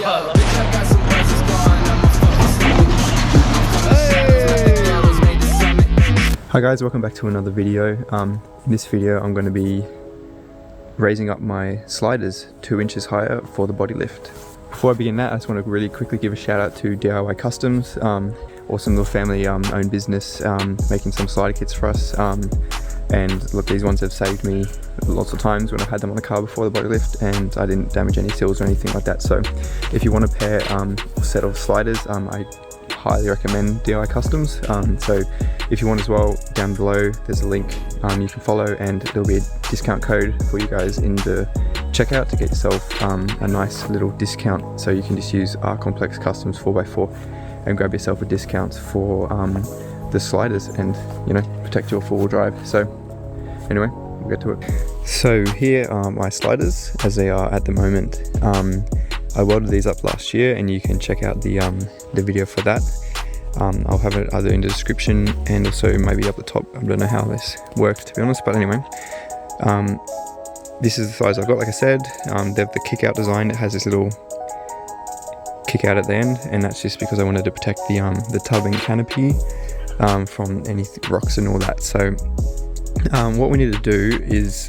Hi guys, welcome back to another video. In this video I'm going to be raising up my sliders 2 inches higher for the body lift. Before I begin that, I just want to really quickly give a shout out to DIY Customs, awesome little family owned business, making some slider kits for us. And look, these ones have saved me lots of times when I've had them on the car before the body lift and I didn't damage any seals or anything like that. So if you want a pair or set of sliders, I highly recommend DIY Customs. So if you want as well, down below there's a link you can follow, and there'll be a discount code for you guys in the checkout to get yourself a nice little discount. So you can just use our Complex Customs 4x4 and grab yourself a discount for the sliders and, you know, protect your four-wheel drive. So anyway, we'll get to it. So here are my sliders as they are at the moment. I welded these up last year and you can check out the video for that. I'll have it either in the description and also maybe up the top. I don't know how this worked, to be honest, but anyway. This is the size I've got, like I said. They have the kick-out design. It has this little kick-out at the end, and that's just because I wanted to protect the tub and canopy from any rocks and all that. So what we need to do is,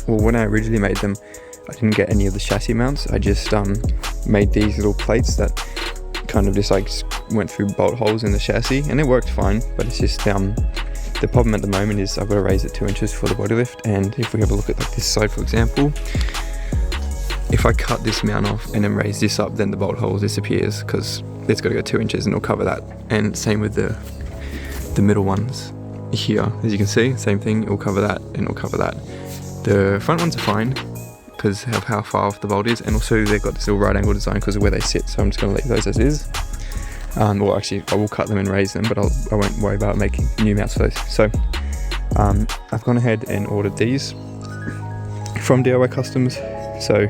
when I originally made them, I didn't get any of the chassis mounts. I just made these little plates that kind of just like went through bolt holes in the chassis, and it worked fine, but it's just the problem at the moment is I've got to raise it 2 inches for the body lift. And if we have a look at like this side, for example, if I cut this mount off and then raise this up, then the bolt hole disappears because it's got to go 2 inches and it'll cover that. And same with the middle ones here, as you can see, same thing, it'll cover that and it'll cover that. The front ones are fine because of how far off the bolt is, and also they've got this little right angle design because of where they sit, so I'm just going to leave those as is. Well, actually I will cut them and raise them, but I won't worry about making new mounts for those. So I've gone ahead and ordered these from DIY Customs. So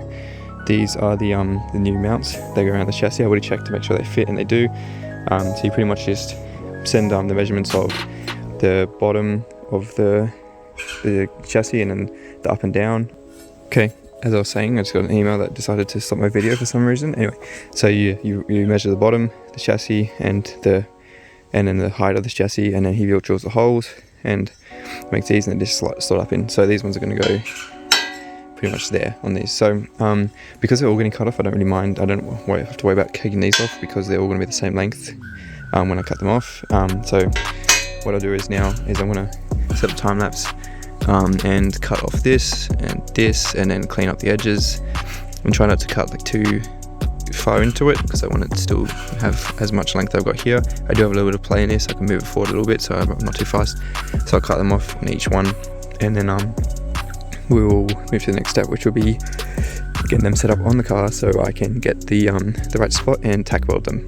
these are the new mounts. They go around the chassis. I already checked to make sure they fit, and they do. So you pretty much just send the measurements of the bottom of the chassis and then the up and down. Okay, as I was saying, I just got an email that decided to stop my video for some reason. Anyway, so you measure the bottom, the chassis, and then the height of the chassis, and then he drills the holes and makes these, and then just slot up in. So these ones are going to go pretty much there on these. So because they're all getting cut off, I don't really mind. I don't have to worry about taking these off because they're all going to be the same length when I cut them off. So what I'll do is now I want to set up time lapse and cut off this and then clean up the edges and try not to cut like too far into it because I want it to still have as much length I've got here. I do have a little bit of play in this. I can move it forward a little bit so I'm not too fast. So I'll cut them off on each one, and then we will move to the next step, which will be getting them set up on the car so I can get the right spot and tack weld them.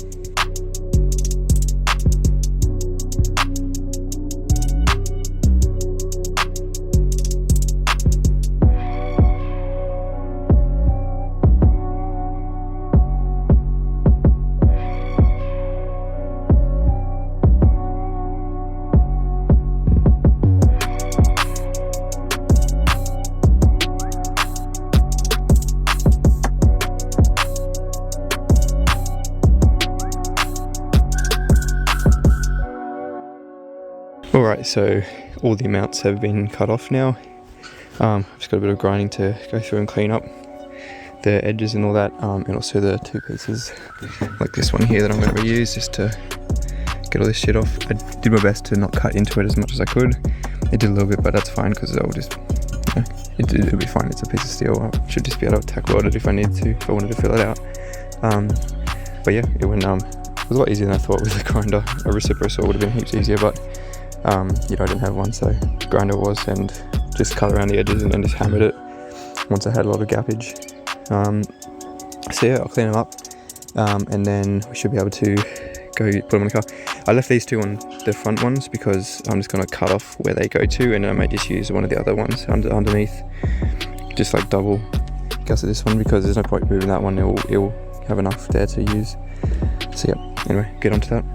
Alright, so all the mounts have been cut off now. I've just got a bit of grinding to go through and clean up the edges and all that, and also the two pieces like this one here that I'm going to reuse just to get all this shit off. I did my best to not cut into it as much as I could. It did a little bit, but that's fine because I'll just, you know, it'll be fine. It's a piece of steel. I should just be able to tack weld it if I need to, if I wanted to fill it out. But yeah, it went, it was a lot easier than I thought with the grinder. A reciprocal saw would have been heaps easier, but you know, I didn't have one, so grinder was, and just cut around the edges and then just hammered it once I had a lot of gappage. So yeah, I'll clean them up, and then we should be able to go put them on the car. I left these two on the front ones because I'm just going to cut off where they go to, and I might just use one of the other ones underneath, just like double gusset this one because there's no point moving that one. It'll have enough there to use. So yeah, anyway, get onto that.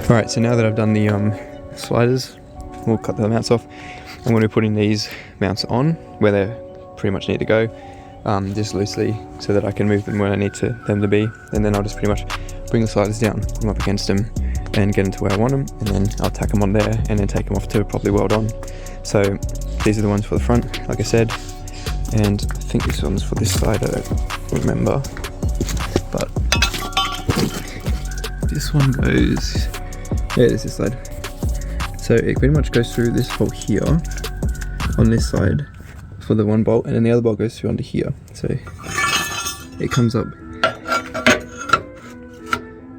Alright, so now that I've done the sliders, we'll cut the mounts off. I'm going to be putting these mounts on where they pretty much need to go, just loosely, so that I can move them where I need them to be, and then I'll just pretty much bring the sliders down, put them up against them, and get them to where I want them, and then I'll tack them on there, and then take them off to properly weld on. So these are the ones for the front, like I said, and I think this one's for this side, I don't remember, but this one goes, yeah, this is this side. So it pretty much goes through this hole here, on this side, for the one bolt, and then the other bolt goes through under here. So it comes up,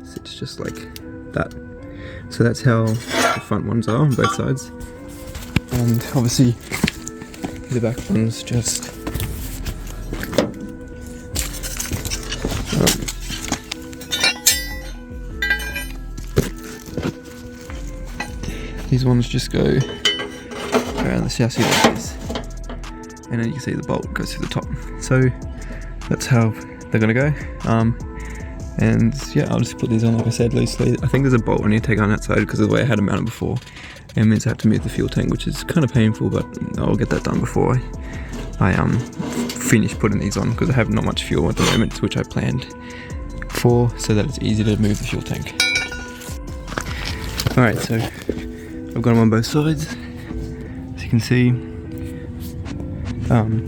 so it's just like that. So that's how the front ones are on both sides, and obviously the back ones just these ones just go around the chassis like this, and then you can see the bolt goes through the top. So that's how they're gonna go. And yeah, I'll just put these on, like I said, loosely. I think there's a bolt I need to take on that side because of the way I had them mounted before. It means I have to move the fuel tank, which is kind of painful, but I'll get that done before I finish putting these on, because I have not much fuel at the moment, which I planned for, so that it's easy to move the fuel tank. Alright, so I've got them on both sides. As you can see,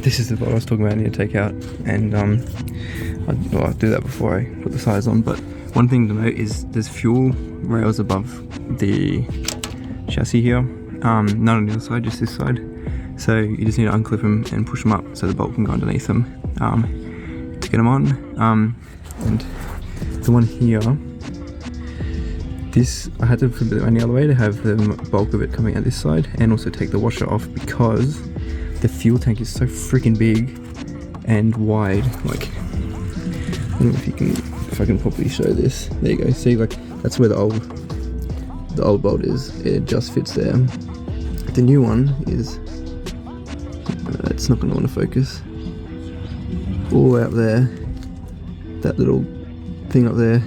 this is the bolt I was talking about I need to take out, and I'll do that before I put the sides on. But one thing to note is there's fuel rails above the chassis here, not on the other side, just this side. So you just need to unclip them and push them up so the bolt can go underneath them to get them on. And the one here, this I had to flip it any other way to have the bulk of it coming out this side, and also take the washer off because the fuel tank is so freaking big and wide. Like, I don't know if I can probably show this. There you go. See, like that's where the old bolt is. It just fits there. The new one is, it's not going to want to focus. All the way up there, that little thing up there,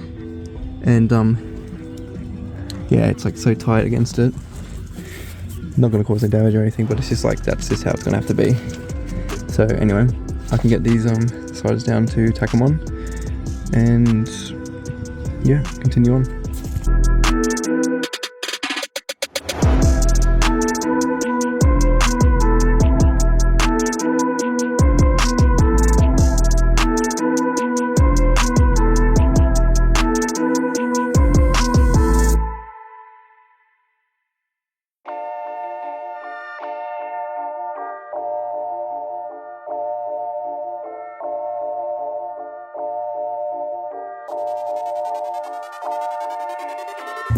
and yeah, it's like so tight against it. Not going to cause any damage or anything, but it's just like that's just how it's going to have to be. So anyway, I can get these sliders down to tack them on, and yeah, continue on.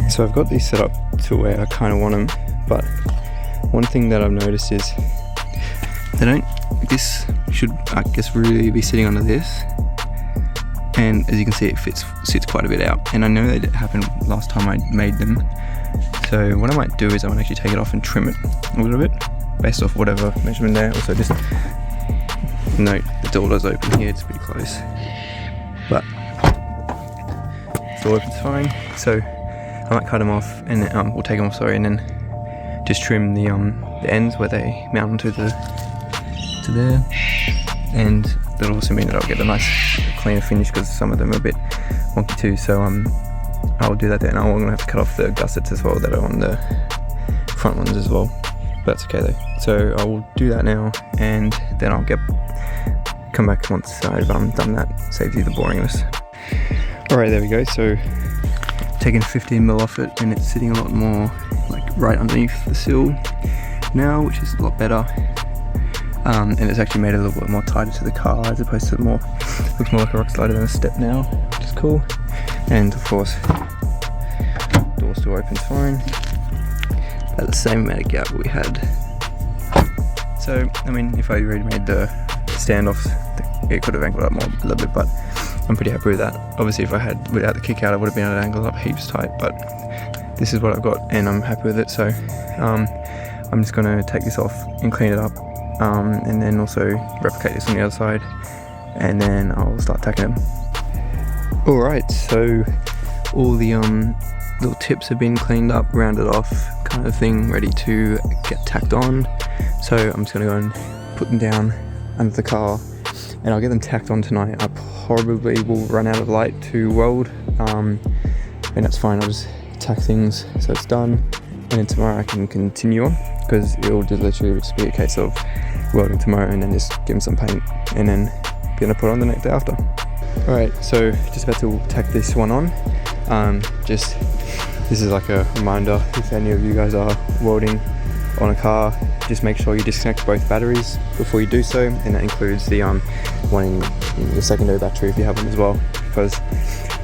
So I've got these set up to where I kind of want them, but one thing that I've noticed is this should, I guess, really be sitting under this, and as you can see it sits quite a bit out, and I know that it happened last time I made them. So what I might do is I might actually take it off and trim it a little bit based off whatever measurement there. Also just note the door is open here, it's pretty close, but the door opens fine. So I might cut them off, and then, we'll take them off, sorry, and then just trim the ends where they mount onto to there, and that'll also mean that I'll get a nice cleaner finish because some of them are a bit wonky too. So I'll do that there, and I'm going to have to cut off the gussets as well that are on the front ones as well, but that's okay though. So I will do that now, and then I'll come back once I've done that. Saves you the boringness. Alright, there we go. So taking 15mm off it, and it's sitting a lot more like right underneath the sill now, which is a lot better, and it's actually made it a little bit more tighter to the car, as opposed to looks more like a rock slider than a step now, which is cool. And of course door still opens fine at the same amount of gap we had. So I mean, if I already made the standoffs, it could have angled up more a little bit, but I'm pretty happy with that. Obviously if I had without the kick out, I would have been able to angle up heaps tight, but this is what I've got and I'm happy with it. So I'm just going to take this off and clean it up, and then also replicate this on the other side, and then I'll start tacking them. Alright, so all the little tips have been cleaned up, rounded off kind of thing, ready to get tacked on. So I'm just gonna go and put them down under the car and I'll get them tacked on tonight. I probably will run out of light to weld, and that's fine. I'll just tack things so it's done, and then tomorrow I can continue on, because it'll just literally just be a case of welding tomorrow and then just give them some paint and then gonna put on the next day after. Alright, so just about to tack this one on. This is like a reminder, if any of you guys are welding on a car, just make sure you disconnect both batteries before you do so, and that includes the one in your secondary battery if you have one as well, because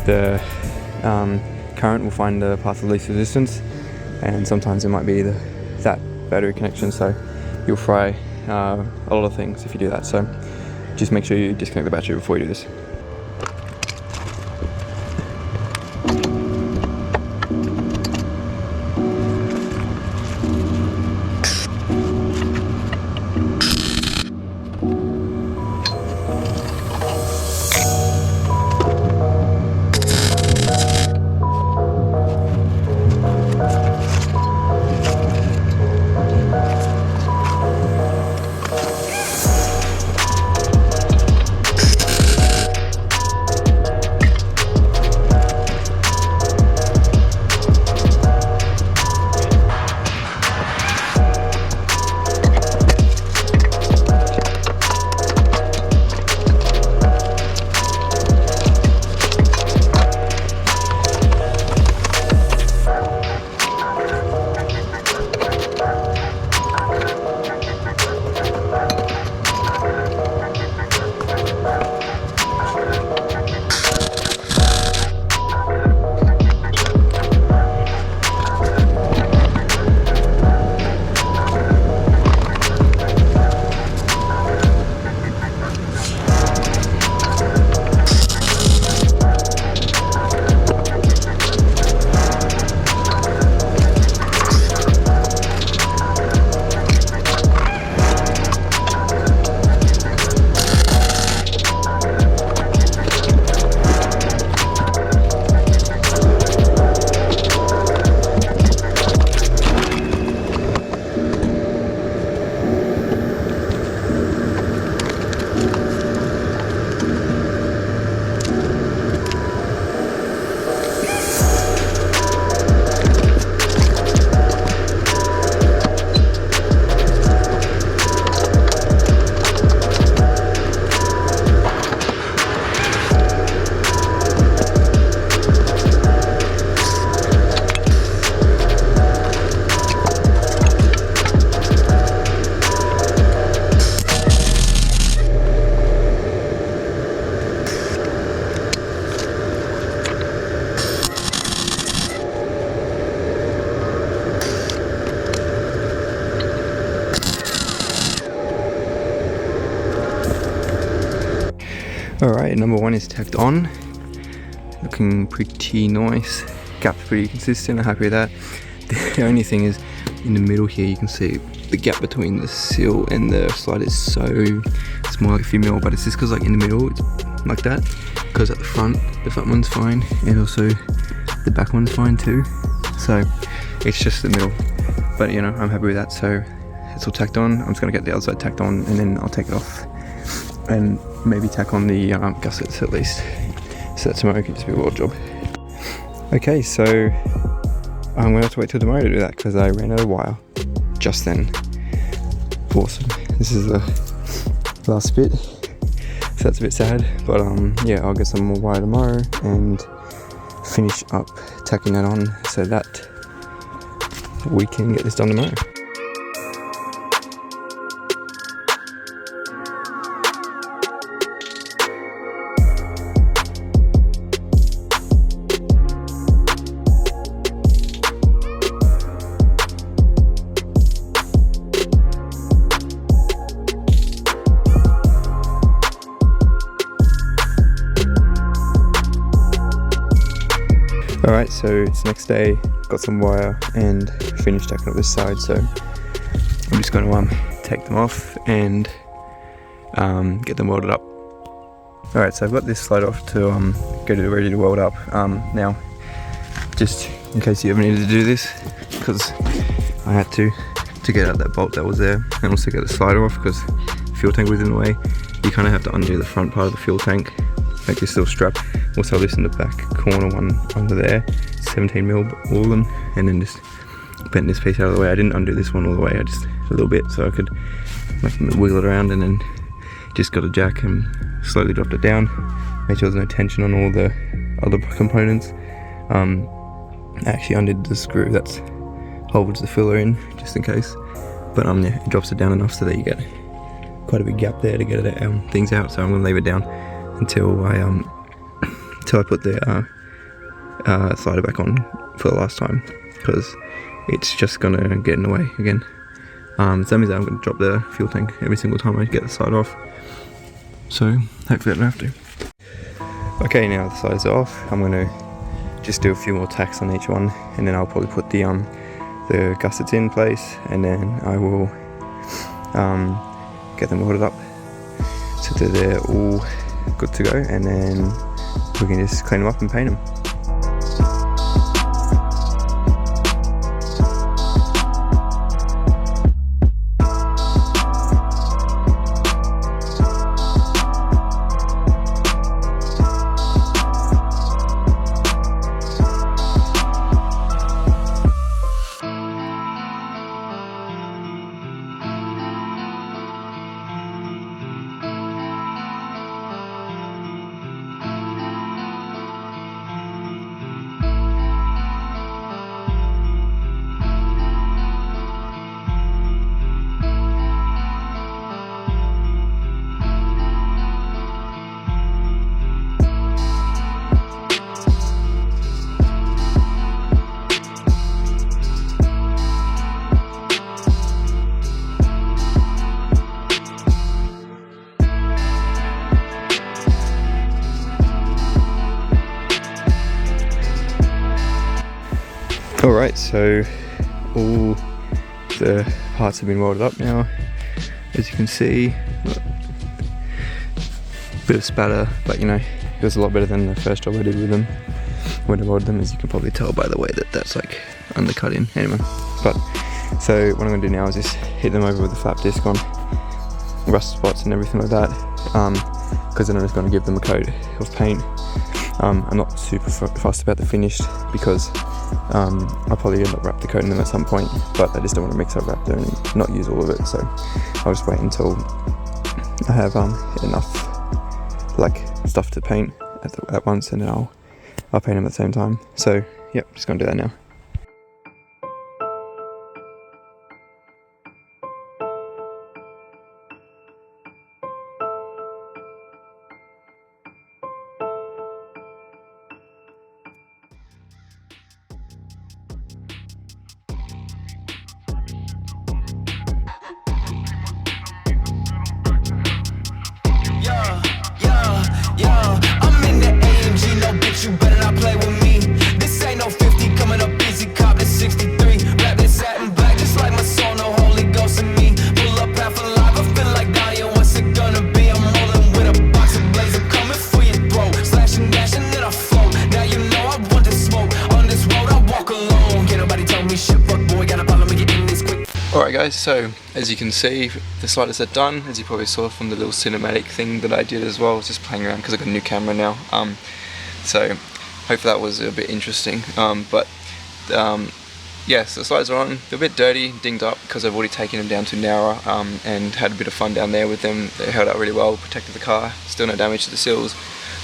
the current will find the path of least resistance, and sometimes it might be that battery connection, so you'll fry a lot of things if you do that. So just make sure you disconnect the battery before you do this. Alright, number one is tacked on. Looking pretty nice. Gap's pretty consistent, I'm happy with that. The only thing is, in the middle here you can see the gap between the sill and the slide is so small, like a few mil, but it's just because like in the middle it's like that. Because at the front one's fine, and also the back one's fine too. So it's just the middle. But you know, I'm happy with that, so it's all tacked on. I'm just gonna get the other side tacked on and then I'll take it off. And maybe tack on the gussets at least, so that tomorrow can just be a weld job. Okay, so I'm gonna have to wait till tomorrow to do that because I ran out of wire just then. Awesome. This is the last bit, so that's a bit sad, but yeah, I'll get some more wire tomorrow and finish up tacking that on so that we can get this done tomorrow. Alright, so it's next day, got some wire and finished tacking up this side, so I'm just going to take them off and get them welded up. Alright, so I've got this slide off to ready to weld up. Now, just in case you ever needed to do this, because I had to get out that bolt that was there, and also get the slider off because the fuel tank was in the way. You kind of have to undo the front part of the fuel tank, make this little strap. Also this in the back corner one under there, 17mm all of them, and then just bent this piece out of the way. I didn't undo this one all the way, I just a little bit so I could wiggle it around, and then just got a jack and slowly dropped it down, made sure there's no tension on all the other components. I actually undid the screw that holds the filler in, just in case, but yeah, it drops it down enough so that you get quite a big gap there to get it things out. So I'm going to leave it down until I put the slider back on for the last time, because it's just going to get in the way again. So that means that I'm going to drop the fuel tank every single time I get the slider off, so hopefully I don't have to. Okay, now the slider's off, I'm going to just do a few more tacks on each one, and then I'll probably put the gussets in place, and then I will get them welded up so that they're all good to go, and then we can just clean them up and paint them. Alright, so all the parts have been welded up now, as you can see. Bit of spatter, but you know, it was a lot better than the first job I did with them when I welded them, as you can probably tell by the way that that's like undercut in. Anyway, but so what I'm going to do now is just hit them over with a flap disc on rust spots and everything like that, because then I'm just going to give them a coat of paint. I'm not super fussed about the finish, because I'll probably end up wrap the coat in them at some point, but I just don't want to mix up wrap there and not use all of it, so I'll just wait until I have enough like stuff to paint at once, and then I'll paint them at the same time. So yep, just gonna do that now. You better not play with me. This ain't no 50 coming up easy, cop this 63. Wrapped in satin black, just like my soul, no Holy Ghost in me. Pull up half alive, I feel like dying. What's it gonna be? I'm rolling with a box of blazer coming for your throat. Slashing, dashing, then I float. Now you know I want the smoke. On this road, I walk alone. Can't nobody tell me shit, fuck boy. Gotta follow me, get in this quick. Alright guys, so as you can see, the sliders are done, as you probably saw from the little cinematic thing that I did as well. I was just playing around because I've got a new camera now. So hopefully that was a bit interesting, yeah, so the sliders are on. They're a bit dirty, dinged up, because I've already taken them down to Nowra and had a bit of fun down there with them. They held out really well, protected the car, still no damage to the sills,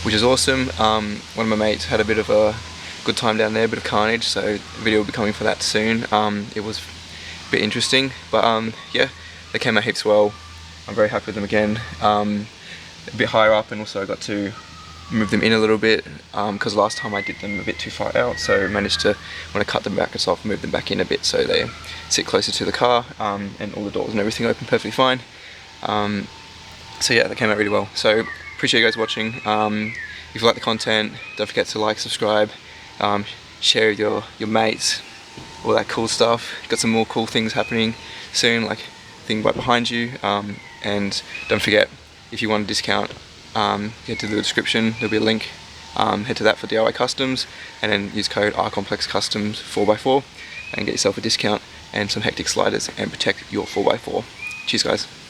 which is awesome. One of my mates had a bit of a good time down there, a bit of carnage, so the video will be coming for that soon. It was a bit interesting, but yeah, they came out heaps well. I'm very happy with them again. A bit higher up, and also I got to move them in a little bit, because last time I did them a bit too far out, so I managed to, when I cut them back and off, move them back in a bit so they sit closer to the car, and all the doors and everything open perfectly fine. So yeah, they came out really well. So appreciate you guys watching. If you like the content, don't forget to like, subscribe, share with your mates, all that cool stuff. Got some more cool things happening soon, like thing right behind you, and don't forget, if you want a discount, get to the description, there'll be a link head to that for DIY customs, and then use code rcomplexcustoms 4x4 and get yourself a discount and some hectic sliders and protect your 4x4. Cheers guys.